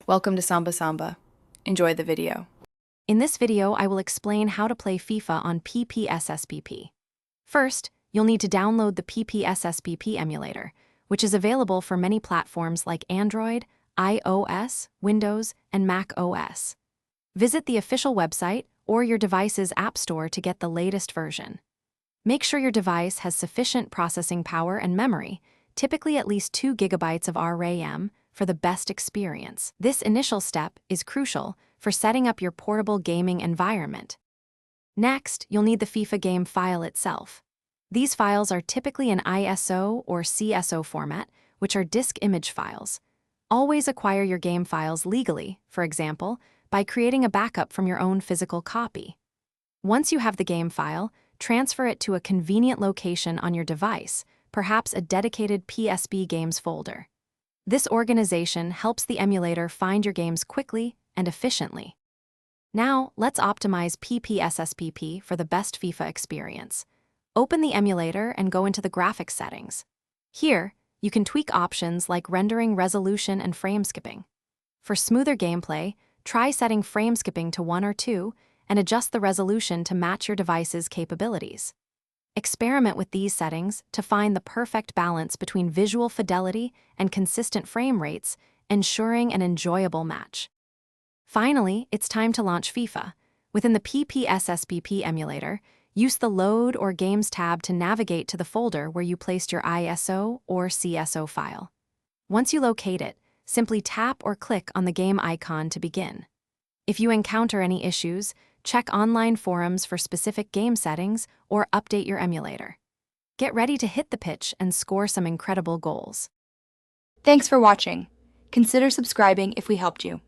Welcome to Samba Samba. Enjoy the video. In this video, I will explain how to play FIFA on PPSSPP. First, you'll need to download the PPSSPP emulator, which is available for many platforms like Android, iOS, Windows, and Mac OS. Visit the official website or your device's app store to get the latest version. Make sure your device has sufficient processing power and memory, typically at least 2 GB of RAM, for the best experience. This initial step is crucial for setting up your portable gaming environment. Next, you'll need the FIFA game file itself. These files are typically in ISO or CSO format, which are disk image files. Always acquire your game files legally, for example, by creating a backup from your own physical copy. Once you have the game file, transfer it to a convenient location on your device, perhaps a dedicated PSP Games folder. This organization helps the emulator find your games quickly and efficiently. Now, let's optimize PPSSPP for the best FIFA experience. Open the emulator and go into the graphics settings. Here, you can tweak options like rendering resolution and frame skipping. For smoother gameplay, try setting frame skipping to 1 or 2 and adjust the resolution to match your device's capabilities. Experiment with these settings to find the perfect balance between visual fidelity and consistent frame rates, ensuring an enjoyable match. Finally, it's time to launch FIFA. Within the PPSSPP emulator, use the Load or Games tab to navigate to the folder where you placed your ISO or CSO file. Once you locate it, simply tap or click on the game icon to begin. If you encounter any issues, check online forums for specific game settings or update your emulator. Get ready to hit the pitch and score some incredible goals. Thanks for watching. Consider subscribing if we helped you.